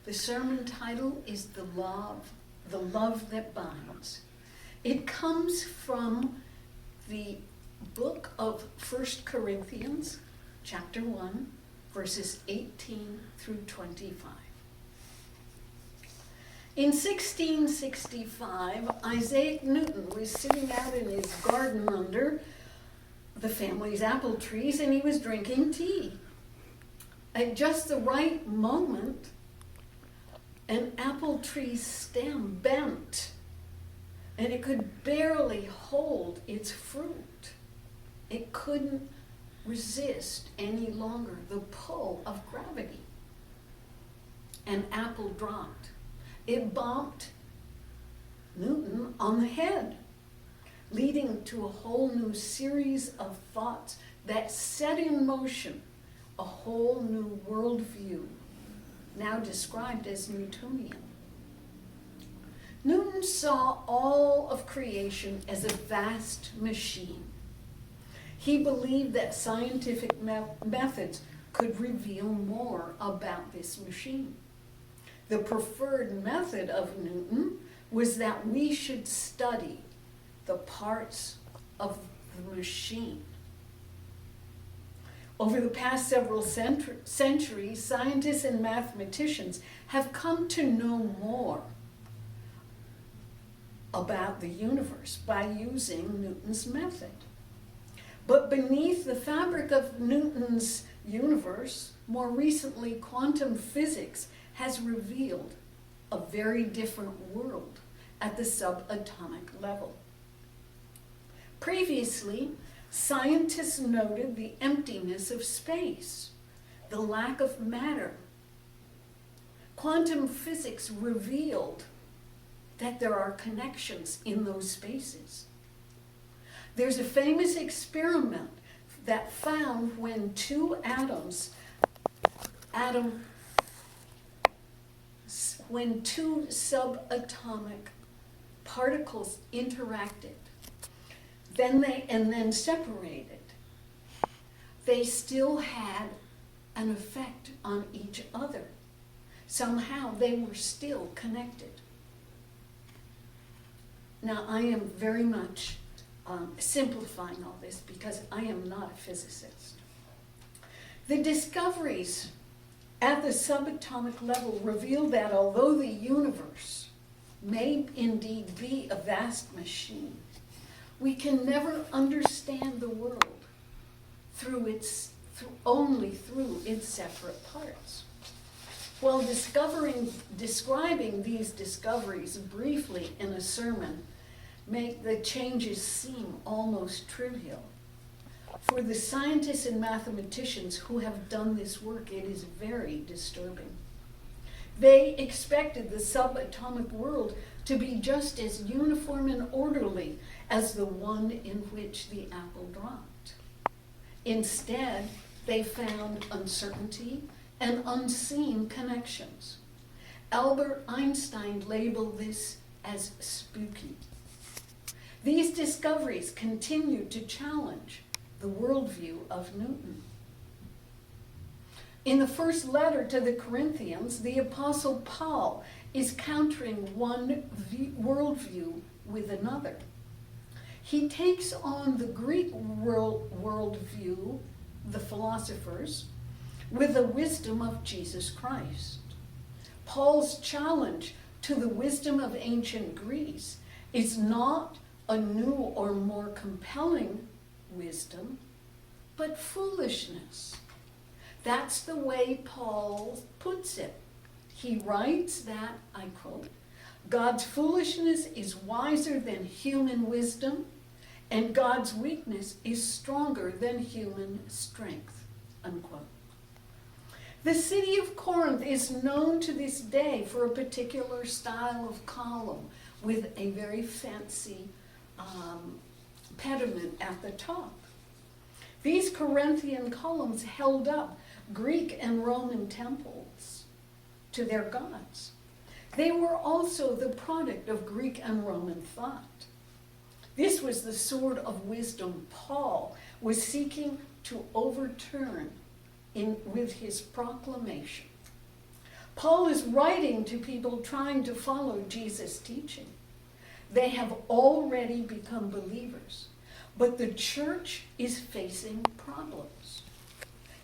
The sermon title is The Love That Binds. It comes from the book of 1 Corinthians, chapter 1, verses 18 through 25. In 1665, Isaac Newton was sitting out in his garden under the family's apple trees, and he was drinking tea. At just the right moment, an apple tree stem bent, and it could barely hold its fruit. It couldn't resist any longer the pull of gravity. An apple dropped. It bonked Newton on the head, leading to a whole new series of thoughts that set in motion a whole new worldview, now described as Newtonian. Newton saw all of creation as a vast machine. He believed that scientific methods could reveal more about this machine. The preferred method of Newton was that we should study the parts of the machine. Over the past several centuries, scientists and mathematicians have come to know more about the universe by using Newton's method. But beneath the fabric of Newton's universe, more recently, quantum physics has revealed a very different world at the subatomic level. Previously, scientists noted the emptiness of space, the lack of matter. Quantum physics revealed that there are connections in those spaces. There's a famous experiment that found when two subatomic particles interacted, then separated, they still had an effect on each other. Somehow they were still connected. Now, I am very much simplifying all this because I am not a physicist. The discoveries at the subatomic level reveal that although the universe may indeed be a vast machine, we can never understand the world only through its separate parts. While describing these discoveries briefly in a sermon make the changes seem almost trivial, for the scientists and mathematicians who have done this work, it is very disturbing. They expected the subatomic world to be just as uniform and orderly as the one in which the apple dropped. Instead, they found uncertainty and unseen connections. Albert Einstein labeled this as spooky. These discoveries continue to challenge the worldview of Newton. In the first letter to the Corinthians, the Apostle Paul is countering one worldview with another. He takes on the Greek worldview, the philosophers, with the wisdom of Jesus Christ. Paul's challenge to the wisdom of ancient Greece is not a new or more compelling wisdom, but foolishness. That's the way Paul puts it. He writes that, I quote, God's foolishness is wiser than human wisdom, and God's weakness is stronger than human strength, unquote. The city of Corinth is known to this day for a particular style of column with a very fancy pediment at the top. These Corinthian columns held up Greek and Roman temples to their gods. They were also the product of Greek and Roman thought. This was the sword of wisdom Paul was seeking to overturn with his proclamation. Paul is writing to people trying to follow Jesus' teaching. They have already become believers, but the church is facing problems.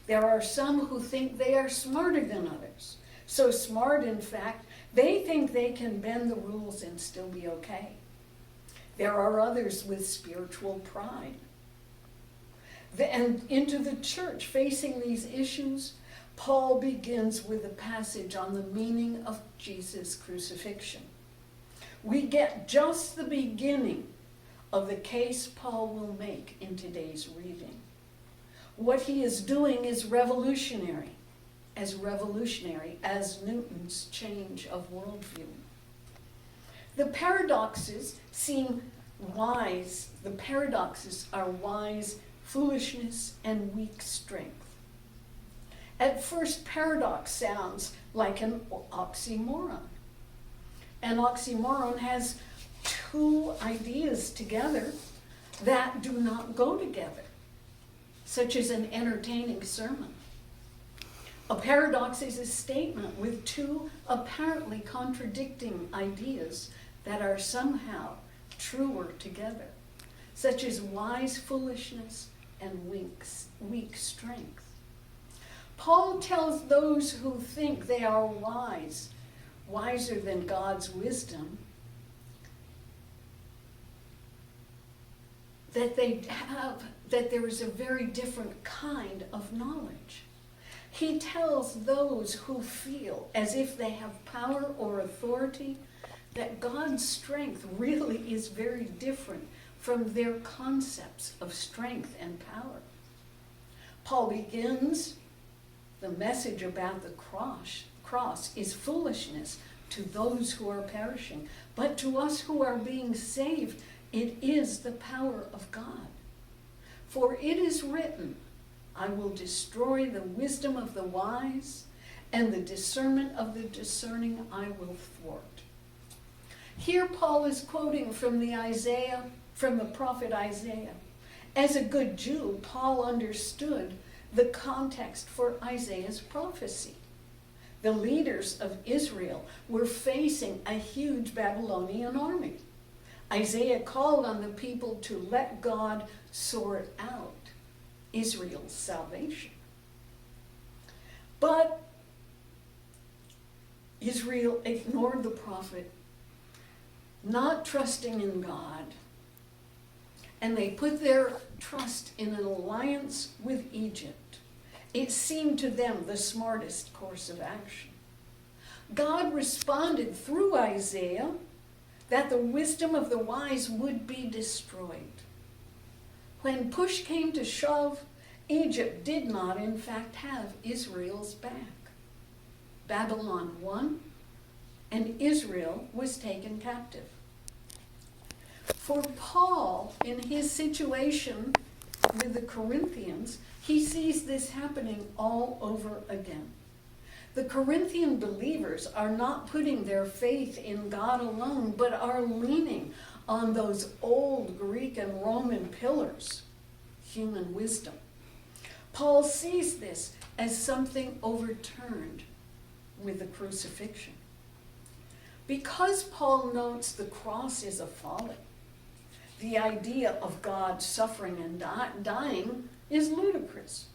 There are some who think they are smarter than others. So smart, in fact, they think they can bend the rules and still be okay. There are others with spiritual pride. And into the church facing these issues, Paul begins with a passage on the meaning of Jesus' crucifixion. We get just the beginning of the case Paul will make in today's reading. What he is doing is revolutionary as Newton's change of worldview. The paradoxes seem wise. The paradoxes are wise foolishness and weak strength. At first, paradox sounds like an oxymoron. An oxymoron has two ideas together that do not go together, such as an entertaining sermon. A paradox is a statement with two apparently contradicting ideas that are somehow truer together, such as wise foolishness and weak strength. Paul tells those who think they are wise, wiser than God's wisdom, that there is a very different kind of knowledge. He tells those who feel as if they have power or authority that God's strength really is very different from their concepts of strength and power. Paul begins the message about the cross is foolishness to those who are perishing, but to us who are being saved, it is the power of God. For it is written, I will destroy the wisdom of the wise, and the discernment of the discerning I will thwart. Here Paul is quoting from the prophet Isaiah. As a good Jew, Paul understood the context for Isaiah's prophecy. The leaders of Israel were facing a huge Babylonian army. Isaiah called on the people to let God sort out Israel's salvation. But Israel ignored the prophet, not trusting in God, and they put their trust in an alliance with Egypt. It seemed to them the smartest course of action. God responded through Isaiah that the wisdom of the wise would be destroyed. When push came to shove, Egypt did not, in fact, have Israel's back. Babylon won, and Israel was taken captive. For Paul, in his situation with the Corinthians, he sees this happening all over again. The Corinthian believers are not putting their faith in God alone, but are leaning on those old Greek and Roman pillars, human wisdom. Paul sees this as something overturned with the crucifixion. Because Paul notes the cross is a folly, the idea of God suffering and dying is ludicrous.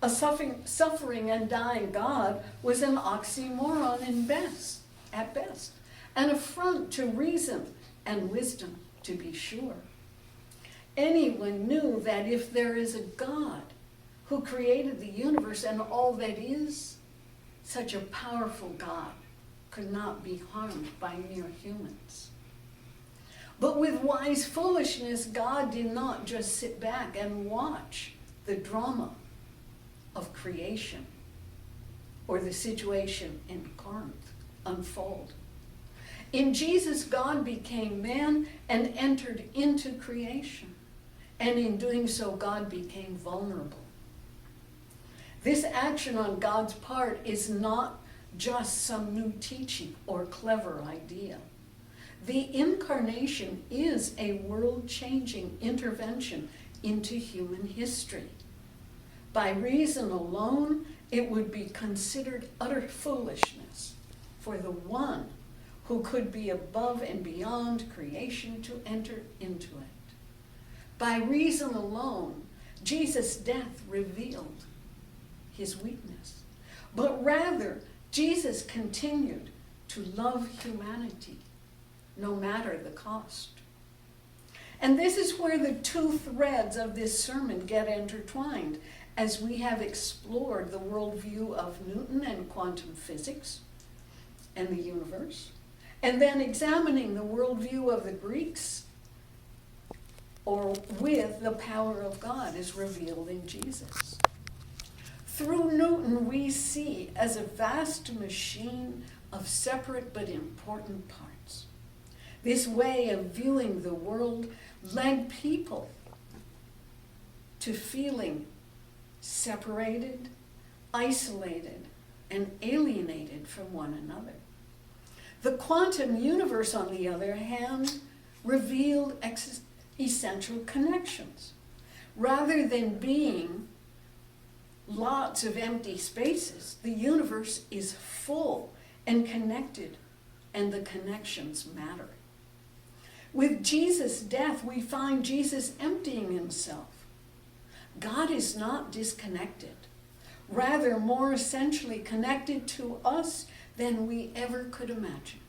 A suffering and dying God was an oxymoron at best, an affront to reason and wisdom, to be sure. Anyone knew that if there is a God who created the universe and all that is, such a powerful God could not be harmed by mere humans. But with wise foolishness, God did not just sit back and watch the drama of creation or the situation in Corinth unfold. In Jesus, God became man and entered into creation. And in doing so, God became vulnerable. This action on God's part is not just some new teaching or clever idea. The incarnation is a world-changing intervention into human history. By reason alone, it would be considered utter foolishness for the one who could be above and beyond creation to enter into it. By reason alone, Jesus' death revealed his weakness. But rather, Jesus continued to love humanity, no matter the cost. And this is where the two threads of this sermon get intertwined, as we have explored the worldview of Newton and quantum physics and the universe, and then examining the worldview of the Greeks, or with the power of God as revealed in Jesus. Through Newton, we see as a vast machine of separate but important parts. This way of viewing the world led people to feeling separated, isolated, and alienated from one another. The quantum universe, on the other hand, revealed essential connections. Rather than being lots of empty spaces, the universe is full and connected, and the connections matter. With Jesus' death, we find Jesus emptying himself. God is not disconnected, rather more essentially connected to us than we ever could imagine.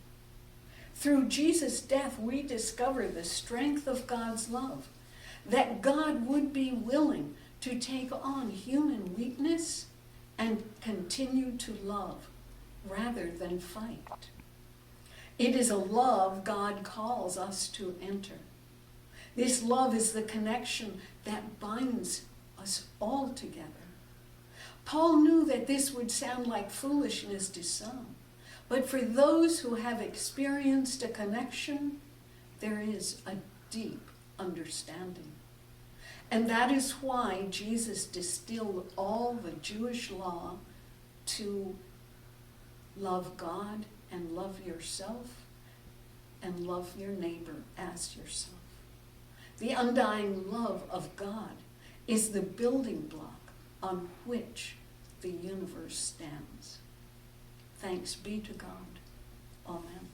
Through Jesus' death, we discover the strength of God's love, that God would be willing to take on human weakness and continue to love rather than fight. It is a love God calls us to enter. This love is the connection that binds us all together. Paul knew that this would sound like foolishness to some, but for those who have experienced a connection, there is a deep understanding. And that is why Jesus distilled all the Jewish law to love God and love yourself and love your neighbor as yourself. The undying love of God is the building block on which the universe stands. Thanks be to God. Amen.